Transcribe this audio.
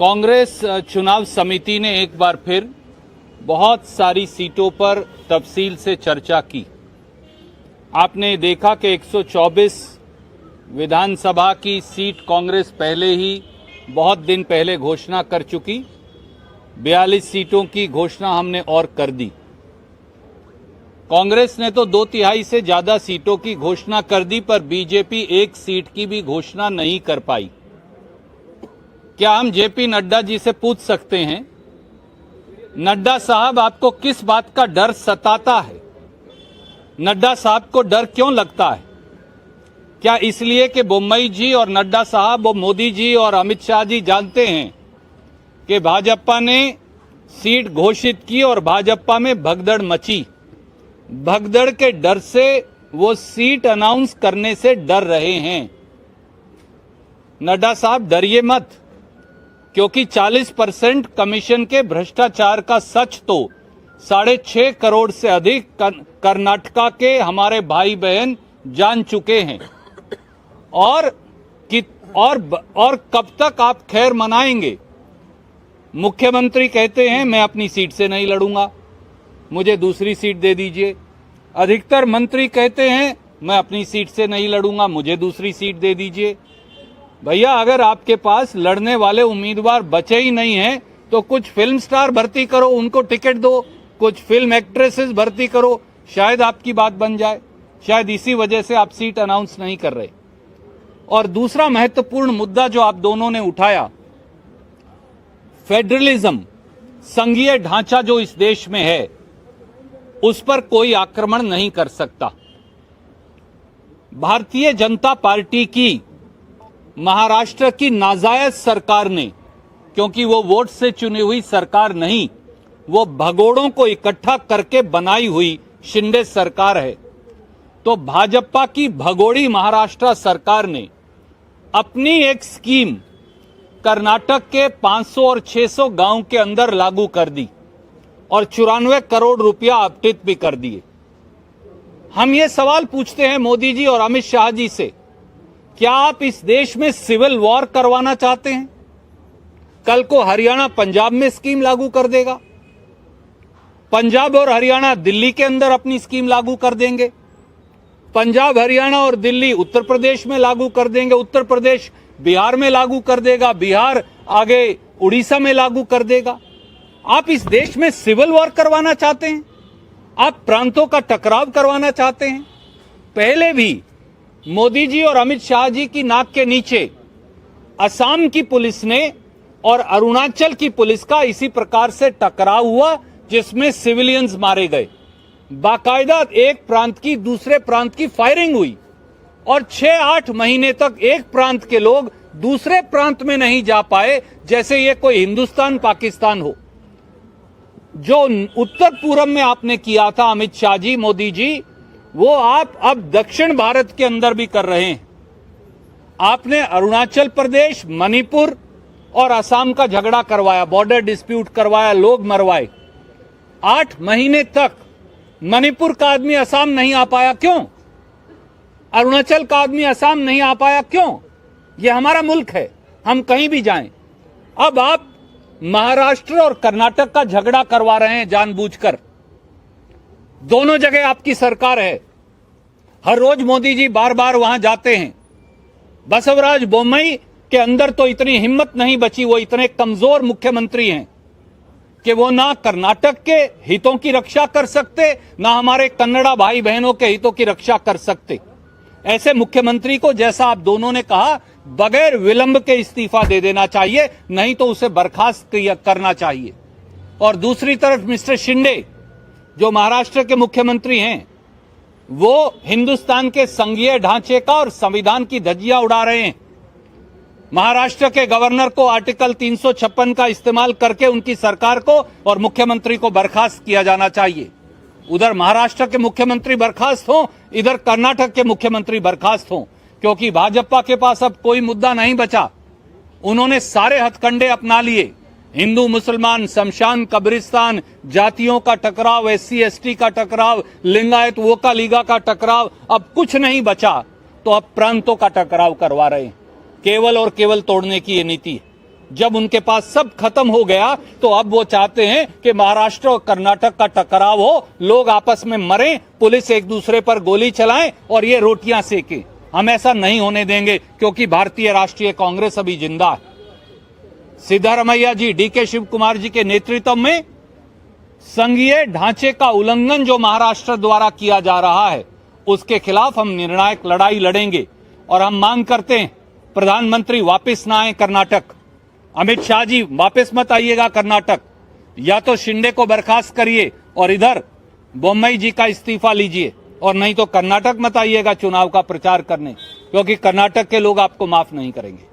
कांग्रेस चुनाव समिति ने एक बार फिर बहुत सारी सीटों पर तफसील से चर्चा की। आपने देखा कि 124 विधानसभा की सीट कांग्रेस पहले ही बहुत दिन पहले घोषणा कर चुकी। 42 सीटों की घोषणा हमने और कर दी। कांग्रेस ने तो 2/3 से ज्यादा सीटों की घोषणा कर दी, पर बीजेपी एक सीट की भी घोषणा नहीं कर पाई। क्या हम जेपी नड्डा जी से पूछ सकते हैं, नड्डा साहब आपको किस बात का डर सताता है? नड्डा साहब को डर क्यों लगता है? क्या इसलिए कि बोम्मई जी और नड्डा साहब और मोदी जी और अमित शाह जी जानते हैं कि भाजपा ने सीट घोषित की और भाजपा में भगदड़ मची। भगदड़ के डर से वो सीट अनाउंस करने से डर रहे हैं। नड्डा साहब डरिए मत, क्योंकि 40% कमीशन के भ्रष्टाचार का सच तो 6.5 करोड़ से अधिक कर्नाटका के हमारे भाई बहन जान चुके हैं। और कब तक आप खैर मनाएंगे? मुख्यमंत्री कहते हैं मैं अपनी सीट से नहीं लड़ूंगा, मुझे दूसरी सीट दे दीजिए। अधिकतर मंत्री कहते हैं मैं अपनी सीट से नहीं लड़ूंगा, मुझे दूसरी सीट दे दीजिए। भैया, अगर आपके पास लड़ने वाले उम्मीदवार बचे ही नहीं हैं तो कुछ फिल्म स्टार भर्ती करो, उनको टिकट दो, कुछ फिल्म एक्ट्रेसेस भर्ती करो, शायद आपकी बात बन जाए। शायद इसी वजह से आप सीट अनाउंस नहीं कर रहे। और दूसरा महत्वपूर्ण मुद्दा जो आप दोनों ने उठाया, फेडरलिज्म, संघीय ढांचा जो इस देश में है, उस पर कोई आक्रमण नहीं कर सकता। भारतीय जनता पार्टी की महाराष्ट्र की नाजायज सरकार ने, क्योंकि वो वोट से चुनी हुई सरकार नहीं, वो भगोड़ों को इकट्ठा करके बनाई हुई शिंदे सरकार है, तो भाजपा की भगोड़ी महाराष्ट्र सरकार ने अपनी एक स्कीम कर्नाटक के 500 और 600 गांव के अंदर लागू कर दी और 94 करोड़ रुपया आवंटित भी कर दिए। हम ये सवाल पूछते हैं मोदी जी और अमित शाह जी से, क्या आप इस देश में सिविल वॉर करवाना चाहते हैं? कल को हरियाणा पंजाब में स्कीम लागू कर देगा, पंजाब और हरियाणा दिल्ली के अंदर अपनी स्कीम लागू कर देंगे, पंजाब हरियाणा और दिल्ली उत्तर प्रदेश में लागू कर देंगे, उत्तर प्रदेश बिहार में लागू कर देगा, बिहार आगे उड़ीसा में लागू कर देगा। आप इस देश में सिविल वॉर करवाना चाहते हैं? आप प्रांतों का टकराव करवाना चाहते हैं? पहले भी मोदी जी और अमित शाह जी की नाक के नीचे असम की पुलिस ने और अरुणाचल की पुलिस का इसी प्रकार से टकराव हुआ, जिसमें सिविलियंस मारे गए। बाकायदा एक प्रांत की दूसरे प्रांत की फायरिंग हुई और 6-8 महीने तक एक प्रांत के लोग दूसरे प्रांत में नहीं जा पाए, जैसे ये कोई हिंदुस्तान पाकिस्तान हो। जो उत्तर पूर्व में आपने किया था अमित शाह जी, मोदी जी, वो आप अब दक्षिण भारत के अंदर भी कर रहे हैं। आपने अरुणाचल प्रदेश, मणिपुर और असम का झगड़ा करवाया, बॉर्डर डिस्प्यूट करवाया, लोग मरवाए। 8 महीने तक मणिपुर का आदमी असम नहीं आ पाया, क्यों? अरुणाचल का आदमी असम नहीं आ पाया, क्यों? ये हमारा मुल्क है, हम कहीं भी जाएं। अब आप महाराष्ट्र और कर्नाटक का झगड़ा करवा रहे हैं जानबूझकर। दोनों जगह आपकी सरकार है। हर रोज मोदी जी बार बार वहां जाते हैं। बसवराज बोम्मई के अंदर तो इतनी हिम्मत नहीं बची, वो इतने कमजोर मुख्यमंत्री हैं कि वो ना कर्नाटक के हितों की रक्षा कर सकते, ना हमारे कन्नड़ा भाई बहनों के हितों की रक्षा कर सकते। ऐसे मुख्यमंत्री को, जैसा आप दोनों ने कहा, बगैर विलंब के इस्तीफा दे देना चाहिए, नहीं तो उसे बर्खास्त करना चाहिए। और दूसरी तरफ मिस्टर शिंदे जो महाराष्ट्र के मुख्यमंत्री हैं, वो हिंदुस्तान के संघीय ढांचे का और संविधान की धज्जियां उड़ा रहे हैं। महाराष्ट्र के गवर्नर को आर्टिकल 356 का इस्तेमाल करके उनकी सरकार को और मुख्यमंत्री को बर्खास्त किया जाना चाहिए। उधर महाराष्ट्र के मुख्यमंत्री बर्खास्त हों, इधर कर्नाटक के मुख्यमंत्री बर्खास्त हों, क्योंकि भाजपा के पास अब कोई मुद्दा नहीं बचा। उन्होंने सारे हथकंडे अपना लिए। हिंदू मुसलमान, शमशान, कब्रिस्तान, जातियों का टकराव, SC ST का टकराव, लिंगायत वोका लीगा का टकराव, अब कुछ नहीं बचा, तो अब प्रांतों का टकराव करवा रहे हैं। केवल और केवल तोड़ने की ये नीति है। जब उनके पास सब खत्म हो गया तो अब वो चाहते हैं कि महाराष्ट्र और कर्नाटक का टकराव हो, लोग आपस में मरें, पुलिस एक दूसरे पर गोली चलाएं और ये रोटियां सेकें। हम ऐसा नहीं होने देंगे, क्योंकि भारतीय राष्ट्रीय कांग्रेस अभी जिंदा है। सिद्धारमैया जी, डीके शिव कुमार जी के नेतृत्व में संघीय ढांचे का उल्लंघन जो महाराष्ट्र द्वारा किया जा रहा है, उसके खिलाफ हम निर्णायक लड़ाई लड़ेंगे। और हम मांग करते हैं, प्रधानमंत्री वापस ना आए कर्नाटक, अमित शाह जी वापस मत आइएगा कर्नाटक, या तो शिंदे को बर्खास्त करिए और इधर बोम्मई जी का इस्तीफा लीजिए, और नहीं तो कर्नाटक मत आइएगा चुनाव का प्रचार करने, क्योंकि कर्नाटक के लोग आपको माफ नहीं करेंगे।